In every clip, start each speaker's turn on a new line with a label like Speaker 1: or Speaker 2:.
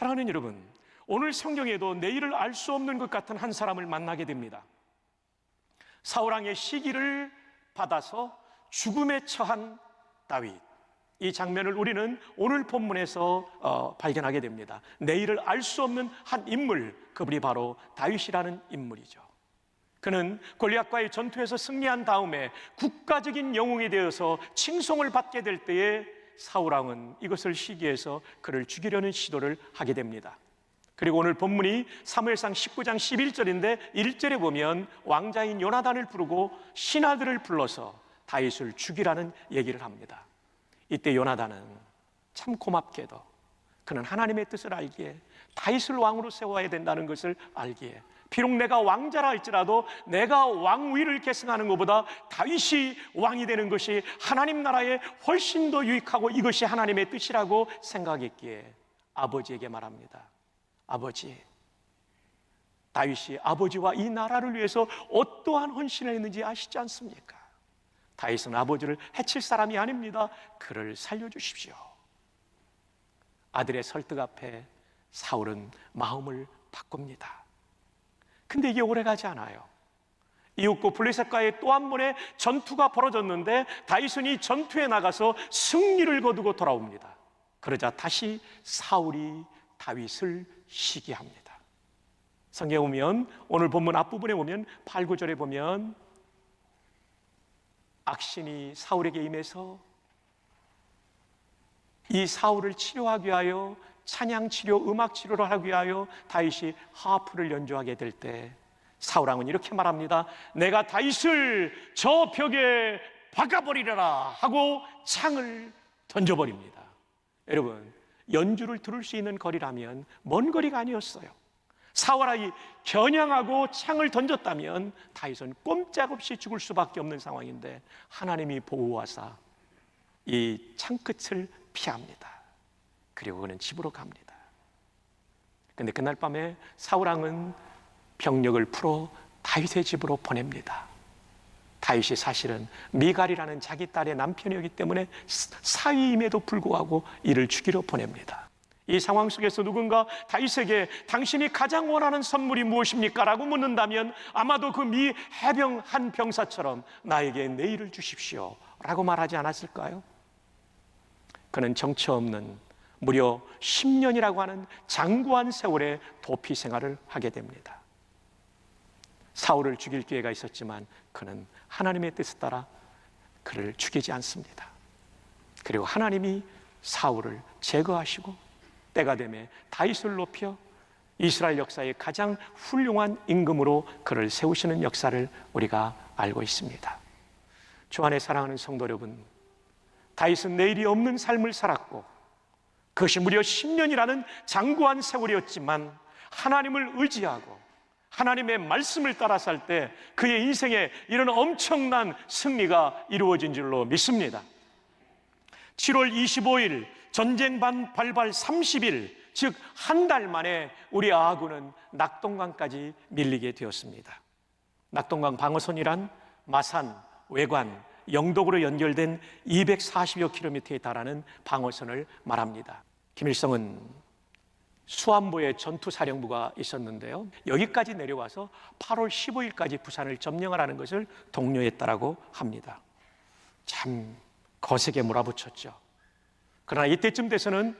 Speaker 1: 사랑하는 여러분, 오늘 성경에도 내일을 알 수 없는 것 같은 한 사람을 만나게 됩니다. 사울왕의 시기를 받아서 죽음에 처한 다윗, 이 장면을 우리는 오늘 본문에서 발견하게 됩니다. 내일을 알 수 없는 한 인물, 그분이 바로 다윗이라는 인물이죠. 그는 골리앗과의 전투에서 승리한 다음에 국가적인 영웅이 되어서 칭송을 받게 될 때에 사울왕은 이것을 시기해서 그를 죽이려는 시도를 하게 됩니다. 그리고 오늘 본문이 사무엘상 19장 11절인데 1절에 보면 왕자인 요나단을 부르고 신하들을 불러서 다윗을 죽이라는 얘기를 합니다. 이때 요나단은 참 고맙게도 그는 하나님의 뜻을 알기에 다윗을 왕으로 세워야 된다는 것을 알기에 비록 내가 왕자라 할지라도 내가 왕위를 계승하는 것보다 다윗이 왕이 되는 것이 하나님 나라에 훨씬 더 유익하고 이것이 하나님의 뜻이라고 생각했기에 아버지에게 말합니다. 아버지, 다윗이 아버지와 이 나라를 위해서 어떠한 헌신을 했는지 아시지 않습니까? 다윗은 아버지를 해칠 사람이 아닙니다. 그를 살려주십시오. 아들의 설득 앞에 사울은 마음을 바꿉니다. 근데 이게 오래가지 않아요. 이웃국 블레셋과의 또 한 번의 전투가 벌어졌는데 다윗은 이 전투에 나가서 승리를 거두고 돌아옵니다. 그러자 다시 사울이 다윗을 시기합니다. 성경에 보면 오늘 본문 앞부분에 보면 8, 9절에 보면 악신이 사울에게 임해서 이 사울을 치료하기 위하여 찬양치료, 음악치료를 하기 위하여 다윗이 하프를 연주하게 될 때 사울왕은 이렇게 말합니다. 내가 다윗을 저 벽에 박아버리려라 하고 창을 던져버립니다. 여러분, 연주를 들을 수 있는 거리라면 먼 거리가 아니었어요. 사울왕이 겨냥하고 창을 던졌다면 다윗은 꼼짝없이 죽을 수밖에 없는 상황인데 하나님이 보호하사 이 창끝을 피합니다. 그리고 그는 집으로 갑니다. 그런데 그날 밤에 사울왕은 병력을 풀어 다윗의 집으로 보냅니다. 다윗이 사실은 미갈이라는 자기 딸의 남편이었기 때문에 사위임에도 불구하고 이를 죽이러 보냅니다. 이 상황 속에서 누군가 다윗에게 당신이 가장 원하는 선물이 무엇입니까? 라고 묻는다면 아마도 그 미 해병 한 병사처럼 나에게 내일을 주십시오 라고 말하지 않았을까요? 그는 정처 없는 무려 10년이라고 하는 장구한 세월의 도피 생활을 하게 됩니다. 사울을 죽일 기회가 있었지만 그는 하나님의 뜻에 따라 그를 죽이지 않습니다. 그리고 하나님이 사울을 제거하시고 때가 되매 다윗을 높여 이스라엘 역사의 가장 훌륭한 임금으로 그를 세우시는 역사를 우리가 알고 있습니다. 주 안에 사랑하는 성도 여러분, 다윗은 내일이 없는 삶을 살았고 그것이 무려 10년이라는 장구한 세월이었지만 하나님을 의지하고 하나님의 말씀을 따라 살 때 그의 인생에 이런 엄청난 승리가 이루어진 줄로 믿습니다. 7월 25일 전쟁 발발 30일, 즉 한 달 만에 우리 아군은 낙동강까지 밀리게 되었습니다. 낙동강 방어선이란 마산, 외관, 영독으로 연결된 240여 킬로미터에 달하는 방어선을 말합니다. 김일성은 수안보에 전투사령부가 있었는데요, 여기까지 내려와서 8월 15일까지 부산을 점령하라는 것을 독려했다라고 합니다. 참 거세게 몰아붙였죠. 그러나 이때쯤 돼서는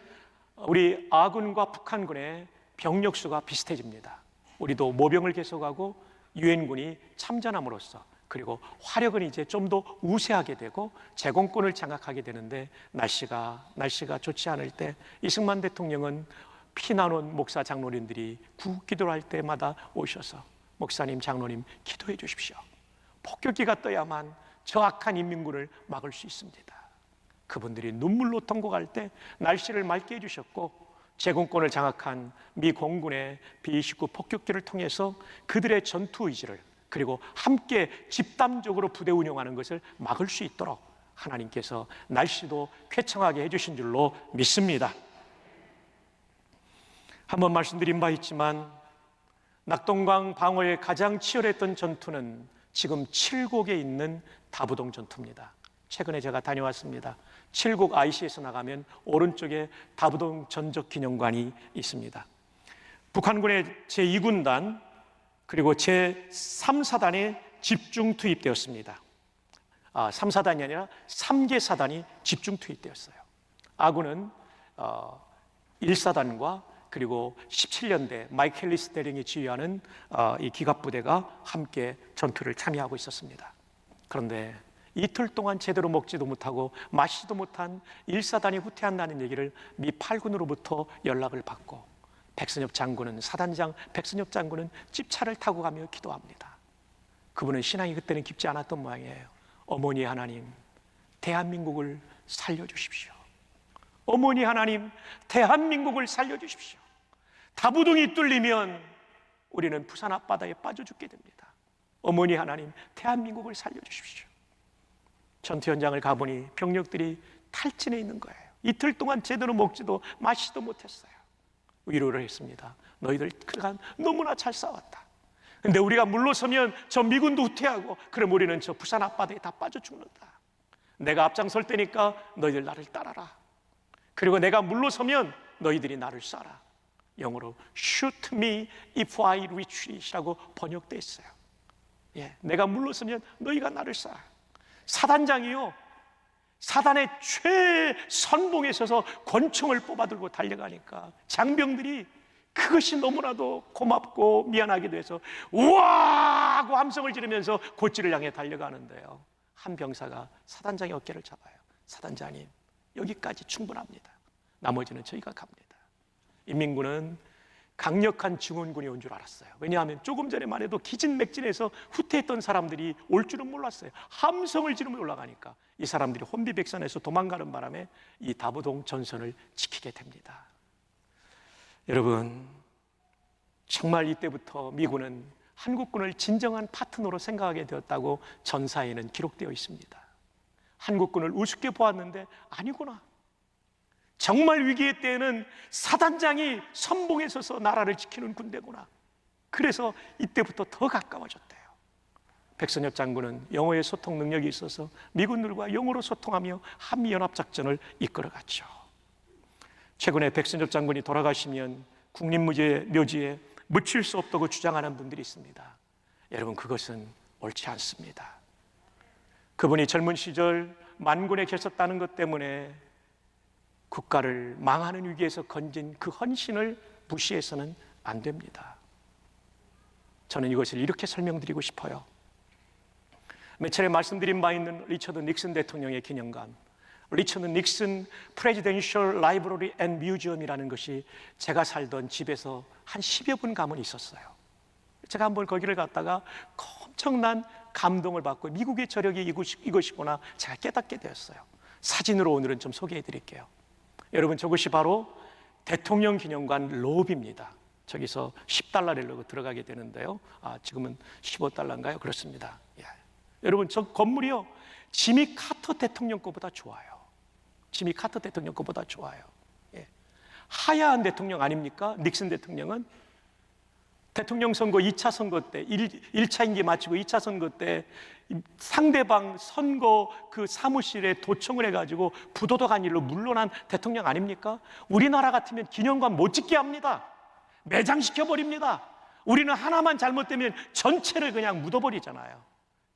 Speaker 1: 우리 아군과 북한군의 병력수가 비슷해집니다. 우리도 모병을 계속하고 유엔군이 참전함으로써 그리고 화력은 이제 좀 더 우세하게 되고 제공권을 장악하게 되는데 날씨가 좋지 않을 때 이승만 대통령은 피난온 목사 장로님들이 구기도를 할 때마다 오셔서 목사님, 장로님 기도해 주십시오. 폭격기가 떠야만 저 악한 인민군을 막을 수 있습니다. 그분들이 눈물로 통곡할 때 날씨를 맑게 해주셨고 제공권을 장악한 미 공군의 B-29 폭격기를 통해서 그들의 전투 의지를 그리고 함께 집단적으로 부대 운영하는 것을 막을 수 있도록 하나님께서 날씨도 쾌청하게 해주신 줄로 믿습니다. 한번 말씀드린 바 있지만 낙동강 방어의 가장 치열했던 전투는 지금 칠곡에 있는 다부동 전투입니다. 최근에 제가 다녀왔습니다. 칠곡 IC에서 나가면 오른쪽에 다부동 전적기념관이 있습니다. 북한군의 제2군단 그리고 제3사단에 집중 투입되었습니다. 3사단이 아니라 3개 사단이 집중 투입되었어요. 아군은 1사단과 그리고 17년대 마이크 헬리스 대령이 지휘하는 이 기갑부대가 함께 전투를 참여하고 있었습니다. 그런데 이틀 동안 제대로 먹지도 못하고 마시지도 못한 1사단이 후퇴한다는 얘기를 미 8군으로부터 연락을 받고 백선엽 장군은 사단장 백선엽 장군은 집차를 타고 가며 기도합니다. 그분은 신앙이 그때는 깊지 않았던 모양이에요. 어머니 하나님, 대한민국을 살려주십시오. 어머니 하나님, 대한민국을 살려주십시오. 다부동이 뚫리면 우리는 부산 앞바다에 빠져 죽게 됩니다. 어머니 하나님, 대한민국을 살려주십시오. 전투 현장을 가보니 병력들이 탈진해 있는 거예요. 이틀 동안 제대로 먹지도 마시지도 못했어요. 위로를 했습니다. 너희들 그간 너무나 잘 싸웠다. 근데 우리가 물러서면 저 미군도 후퇴하고 그럼 우리는 저 부산 앞바다에 다 빠져 죽는다. 내가 앞장설 때니까 너희들 나를 따라라. 그리고 내가 물러서면 너희들이 나를 쏴라. 영어로 shoot me if I retreat이라고 번역되어 있어요. 내가 물러서면 너희가 나를 쏴. 사단장이요, 사단의 최선봉에 서서 권총을 뽑아들고 달려가니까 장병들이 그것이 너무나도 고맙고 미안하기도 해서 우와 하고 함성을 지르면서 고지를 향해 달려가는데요, 한 병사가 사단장의 어깨를 잡아요. 사단장님, 여기까지 충분합니다. 나머지는 저희가 갑니다. 인민군은 강력한 증원군이 온 줄 알았어요. 왜냐하면 조금 전에만 해도 기진맥진해서 후퇴했던 사람들이 올 줄은 몰랐어요. 함성을 지르며 올라가니까 이 사람들이 혼비백산해서 도망가는 바람에 이 다부동 전선을 지키게 됩니다. 여러분, 정말 이때부터 미군은 한국군을 진정한 파트너로 생각하게 되었다고 전사에는 기록되어 있습니다. 한국군을 우습게 보았는데 아니구나, 정말 위기의 때에는 사단장이 선봉에 서서 나라를 지키는 군대구나. 그래서 이때부터 더 가까워졌대요. 백선엽 장군은 영어의 소통 능력이 있어서 미군들과 영어로 소통하며 한미연합작전을 이끌어갔죠. 최근에 백선엽 장군이 돌아가시면 국립묘지에 묻힐 수 없다고 주장하는 분들이 있습니다. 여러분, 그것은 옳지 않습니다. 그분이 젊은 시절 만군에 계셨다는 것 때문에 국가를 망하는 위기에서 건진 그 헌신을 무시해서는 안 됩니다. 저는 이것을 이렇게 설명드리고 싶어요. 몇 차례 말씀드린 바 있는 리처드 닉슨 대통령의 기념관, 리처드 닉슨 프레지덴셜 라이브러리 앤 뮤지엄이라는 것이 제가 살던 집에서 한 10여 분 가면 있었어요. 제가 한번 거기를 갔다가 엄청난 감동을 받고 미국의 저력이 이것이구나 제가 깨닫게 되었어요. 사진으로 오늘은 좀 소개해 드릴게요. 여러분, 저것이 바로 대통령 기념관 로비입니다. 저기서 $10 내고 들어가게 되는데요. 지금은 $15인가요? 그렇습니다. 여러분, 저 건물이요, 지미 카터 대통령 거보다 좋아요. 지미 카터 대통령 거보다 좋아요. 하야한 대통령 아닙니까? 닉슨 대통령은 대통령 선거 2차 선거 때 1차 임기 마치고 2차 선거 때 상대방 선거 그 사무실에 도청을 해가지고 부도덕한 일로 물러난 대통령 아닙니까? 우리나라 같으면 기념관 못 짓게 합니다. 매장시켜버립니다. 우리는 하나만 잘못되면 전체를 그냥 묻어버리잖아요.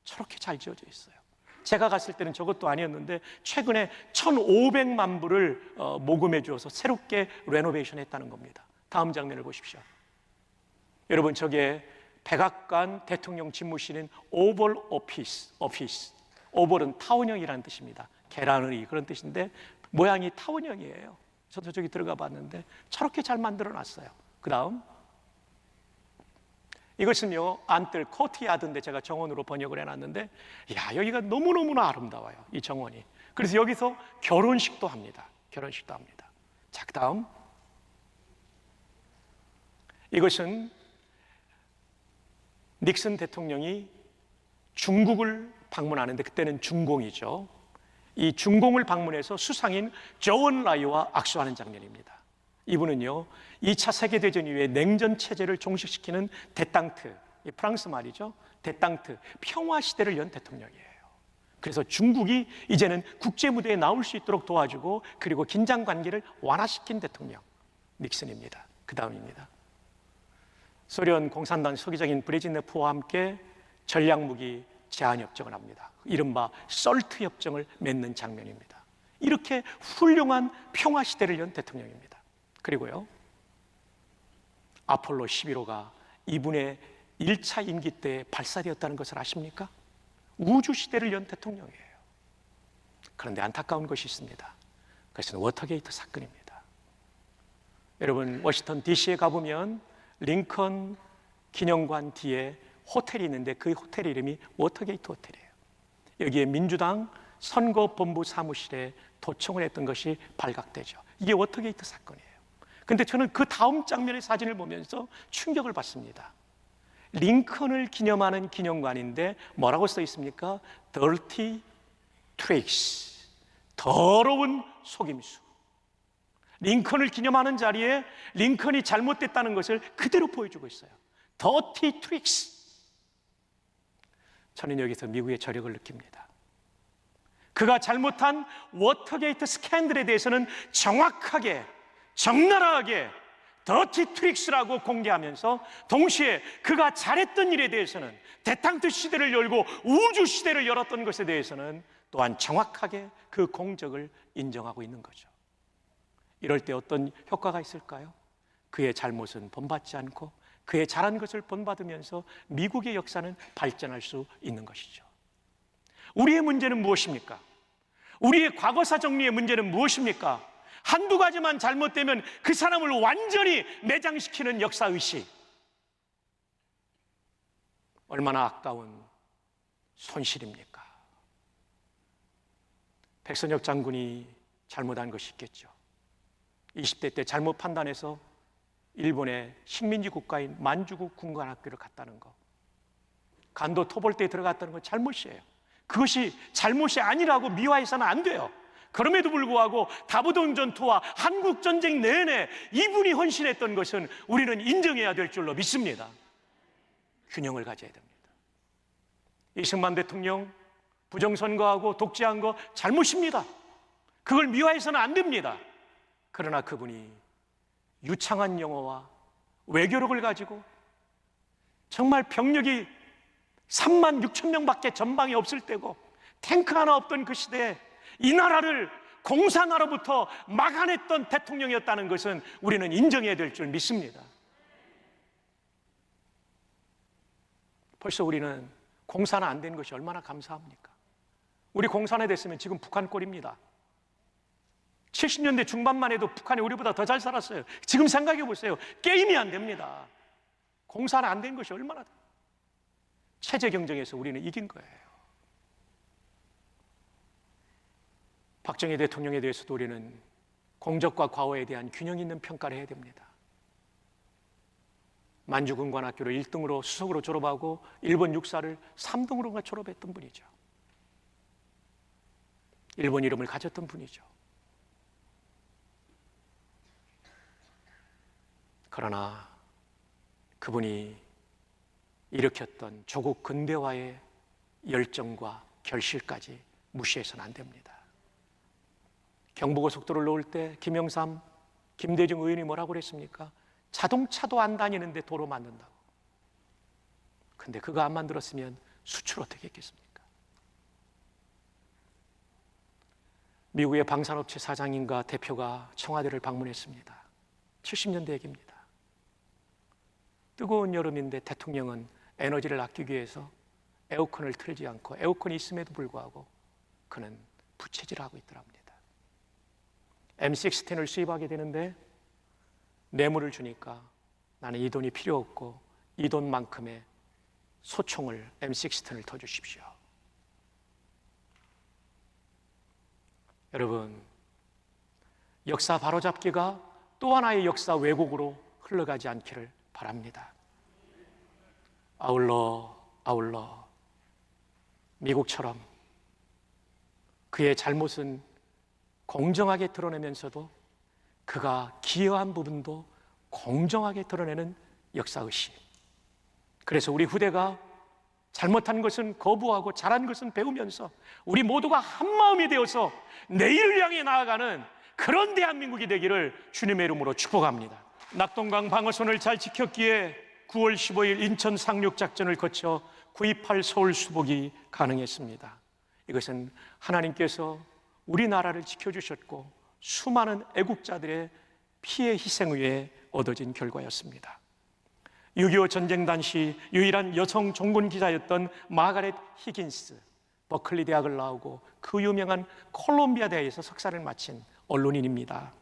Speaker 1: 저렇게 잘 지어져 있어요. 제가 갔을 때는 저것도 아니었는데 최근에 1,500만 불을 모금해 주어서 새롭게 레노베이션 했다는 겁니다. 다음 장면을 보십시오. 여러분, 저게 백악관 대통령 집무실인 오벌 오피스. 오벌은 타원형이라는 뜻입니다. 계란의 그런 뜻인데 모양이 타원형이에요. 저도 저기 들어가 봤는데 저렇게 잘 만들어 놨어요. 그 다음, 이것은요, 안뜰 코트야드인데 제가 정원으로 번역을 해놨는데, 여기가 너무너무나 아름다워요, 이 정원이. 그래서 여기서 결혼식도 합니다. 자, 그 다음, 이것은 닉슨 대통령이 중국을 방문하는데, 그때는 중공이죠. 이 중공을 방문해서 수상인 조은 라이와 악수하는 장면입니다. 이분은요, 2차 세계대전 이후에 냉전 체제를 종식시키는 데땅트, 프랑스 말이죠, 데땅트, 평화 시대를 연 대통령이에요. 그래서 중국이 이제는 국제 무대에 나올 수 있도록 도와주고, 그리고 긴장 관계를 완화시킨 대통령 닉슨입니다. 그 다음입니다. 소련 공산당 서기장인 브레즈네프와 함께 전략무기 제한 협정을 합니다. 이른바 썰트 협정을 맺는 장면입니다. 이렇게 훌륭한 평화 시대를 연 대통령입니다. 그리고요, 아폴로 11호가 이분의 1차 임기 때 발사되었다는 것을 아십니까? 우주 시대를 연 대통령이에요. 그런데 안타까운 것이 있습니다. 그것은 워터게이트 사건입니다. 여러분, 워싱턴 DC에 가보면 링컨 기념관 뒤에 호텔이 있는데 그 호텔 이름이 워터게이트 호텔이에요. 여기에 민주당 선거본부 사무실에 도청을 했던 것이 발각되죠. 이게 워터게이트 사건이에요. 근데 저는 그 다음 장면의 사진을 보면서 충격을 받습니다. 링컨을 기념하는 기념관인데 뭐라고 써 있습니까? Dirty tricks, 더러운 속임수. 링컨을 기념하는 자리에 링컨이 잘못됐다는 것을 그대로 보여주고 있어요. Dirty tricks. 저는 여기서 미국의 저력을 느낍니다. 그가 잘못한 워터게이트 스캔들에 대해서는 정확하게, 적나라하게 더티 트릭스라고 공개하면서, 동시에 그가 잘했던 일에 대해서는, 대탕트 시대를 열고 우주 시대를 열었던 것에 대해서는 또한 정확하게 그 공적을 인정하고 있는 거죠. 이럴 때 어떤 효과가 있을까요? 그의 잘못은 본받지 않고 그의 잘한 것을 본받으면서 미국의 역사는 발전할 수 있는 것이죠. 우리의 문제는 무엇입니까? 우리의 과거사 정리의 문제는 무엇입니까? 한두 가지만 잘못되면 그 사람을 완전히 매장시키는 역사의식. 얼마나 아까운 손실입니까? 백선엽 장군이 잘못한 것이 있겠죠. 20대 때 잘못 판단해서 일본의 식민지 국가인 만주국 군관학교를 갔다는 거, 간도 토벌대에 들어갔다는 건 잘못이에요. 그것이 잘못이 아니라고 미화해서는 안 돼요. 그럼에도 불구하고 다부동 전투와 한국 전쟁 내내 이분이 헌신했던 것은 우리는 인정해야 될 줄로 믿습니다. 균형을 가져야 됩니다. 이승만 대통령 부정선거하고 독재한 거 잘못입니다. 그걸 미화해서는 안 됩니다. 그러나 그분이 유창한 영어와 외교력을 가지고 정말 병력이 3만 6천 명밖에 전방에 없을 때고 탱크 하나 없던 그 시대에 이 나라를 공산화로부터 막아냈던 대통령이었다는 것은 우리는 인정해야 될 줄 믿습니다. 벌써 우리는 공산화 안 된 것이 얼마나 감사합니까? 우리 공산화 됐으면 지금 북한 꼴입니다. 70년대 중반만 해도 북한이 우리보다 더 잘 살았어요. 지금 생각해 보세요. 게임이 안 됩니다. 공산화 안 된 것이 얼마나, 체제 경쟁에서 우리는 이긴 거예요. 박정희 대통령에 대해서도 우리는 공적과 과오에 대한 균형 있는 평가를 해야 됩니다. 만주군관학교를 1등으로 수석으로 졸업하고 일본 육사를 3등으로 졸업했던 분이죠. 일본 이름을 가졌던 분이죠. 그러나 그분이 일으켰던 조국 근대화의 열정과 결실까지 무시해서는 안 됩니다. 경부고속도로를 놓을 때 김영삼, 김대중 의원이 뭐라고 그랬습니까? 자동차도 안 다니는데 도로 만든다고. 근데 그거 안 만들었으면 수출 어떻게 했겠습니까? 미국의 방산업체 사장님과 대표가 청와대를 방문했습니다. 70년대 얘기입니다. 뜨거운 여름인데 대통령은 에너지를 아끼기 위해서 에어컨을 틀지 않고, 에어컨이 있음에도 불구하고 그는 부채질을 하고 있더랍니다. M16을 수입하게 되는데 뇌물을 주니까 나는 이 돈이 필요 없고 이 돈만큼의 소총을, M16을 더 주십시오. 여러분, 역사 바로잡기가 또 하나의 역사 왜곡으로 흘러가지 않기를 바랍니다. 아울러 미국처럼 그의 잘못은 공정하게 드러내면서도 그가 기여한 부분도 공정하게 드러내는 역사의식. 그래서 우리 후대가 잘못한 것은 거부하고 잘한 것은 배우면서 우리 모두가 한마음이 되어서 내일을 향해 나아가는 그런 대한민국이 되기를 주님의 이름으로 축복합니다. 낙동강 방어선을 잘 지켰기에 9월 15일 인천 상륙작전을 거쳐 9.28 서울 수복이 가능했습니다. 이것은 하나님께서 우리나라를 지켜주셨고 수많은 애국자들의 피해 희생 후에 얻어진 결과였습니다. 6.25 전쟁 당시 유일한 여성 종군 기자였던 마가렛 히긴스, 버클리 대학을 나오고 그 유명한 콜롬비아 대에서 석사를 마친 언론인입니다.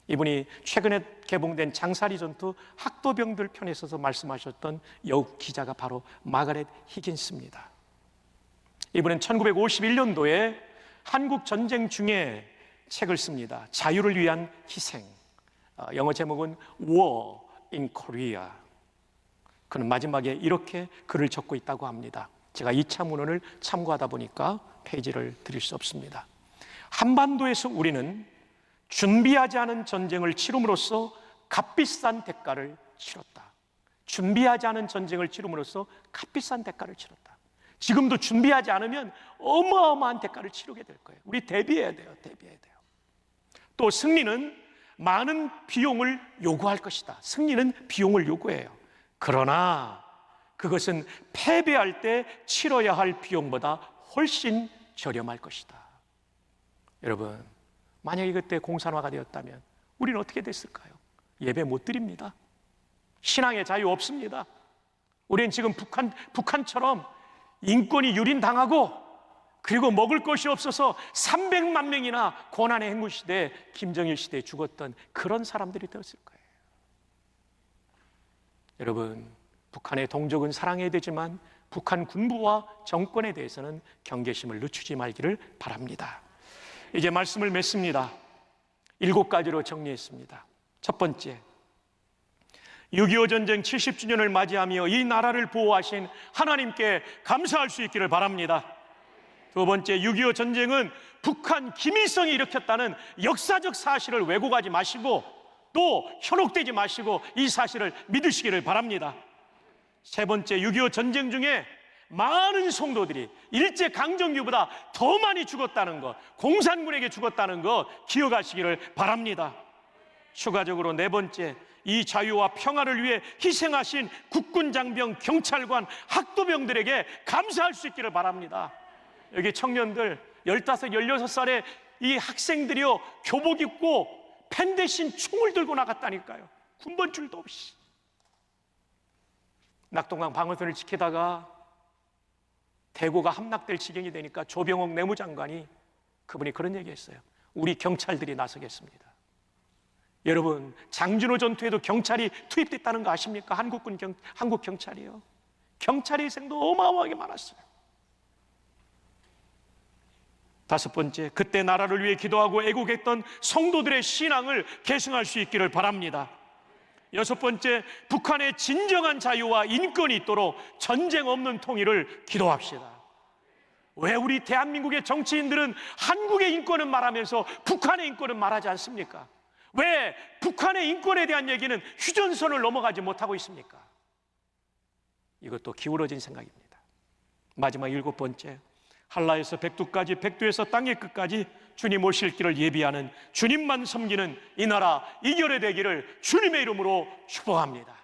Speaker 1: 이분이 최근에 개봉된 장사리 전투 학도병들 편에 서서 말씀하셨던 여국 기자가 바로 마가렛 히긴스입니다. 이분은 1951년도에 한국 전쟁 중에 책을 씁니다. 자유를 위한 희생. 영어 제목은 War in Korea. 그는 마지막에 이렇게 글을 적고 있다고 합니다. 제가 2차 문헌을 참고하다 보니까 페이지를 드릴 수 없습니다. 한반도에서 우리는 준비하지 않은 전쟁을 치rum으로써 값비싼 대가를 치렀다. 준비하지 않은 전쟁을 치rum으로써 값비싼 대가를 치렀다. 지금도 준비하지 않으면 어마어마한 대가를 치르게 될 거예요. 우리 대비해야 돼요. 대비해야 돼요. 또 승리는 많은 비용을 요구할 것이다. 승리는 비용을 요구해요. 그러나 그것은 패배할 때 치러야 할 비용보다 훨씬 저렴할 것이다. 여러분, 만약에 그때 공산화가 되었다면 우리는 어떻게 됐을까요? 예배 못 드립니다. 신앙의 자유 없습니다. 우리는 지금 북한처럼 인권이 유린당하고 그리고 먹을 것이 없어서 300만 명이나 고난의 행군 시대, 김정일 시대에 죽었던 그런 사람들이 되었을 거예요. 여러분, 북한의 동족은 사랑해야 되지만 북한 군부와 정권에 대해서는 경계심을 늦추지 말기를 바랍니다. 이제 말씀을 맺습니다. 7가지로 정리했습니다. 첫 번째, 6.25 전쟁 70주년을 맞이하며 이 나라를 보호하신 하나님께 감사할 수 있기를 바랍니다. 두 번째, 6.25 전쟁은 북한 김일성이 일으켰다는 역사적 사실을 왜곡하지 마시고 또 현혹되지 마시고 이 사실을 믿으시기를 바랍니다. 세 번째, 6.25 전쟁 중에 많은 성도들이 일제강점기보다 더 많이 죽었다는 것, 공산군에게 죽었다는 것 기억하시기를 바랍니다. 추가적으로 네 번째, 이 자유와 평화를 위해 희생하신 국군 장병, 경찰관, 학도병들에게 감사할 수 있기를 바랍니다. 여기 청년들 15, 16살의 이 학생들이요, 교복 입고 펜 대신 총을 들고 나갔다니까요. 군번줄도 없이. 낙동강 방어선을 지키다가 대구가 함락될 지경이 되니까 조병옥 내무장관이 그분이 그런 얘기했어요. 우리 경찰들이 나서겠습니다. 여러분, 장준호 전투에도 경찰이 투입됐다는 거 아십니까? 한국 경찰이요. 경찰의 희생도 어마어마하게 많았어요. 다섯 번째, 그때 나라를 위해 기도하고 애국했던 성도들의 신앙을 계승할 수 있기를 바랍니다. 여섯 번째, 북한의 진정한 자유와 인권이 있도록 전쟁 없는 통일을 기도합시다. 왜 우리 대한민국의 정치인들은 한국의 인권은 말하면서 북한의 인권은 말하지 않습니까? 왜 북한의 인권에 대한 얘기는 휴전선을 넘어가지 못하고 있습니까? 이것도 기울어진 생각입니다. 마지막 7번째, 한라에서 백두까지, 백두에서 땅의 끝까지 주님 오실 길을 예비하는, 주님만 섬기는 이 나라 이결의 되기를 주님의 이름으로 축복합니다.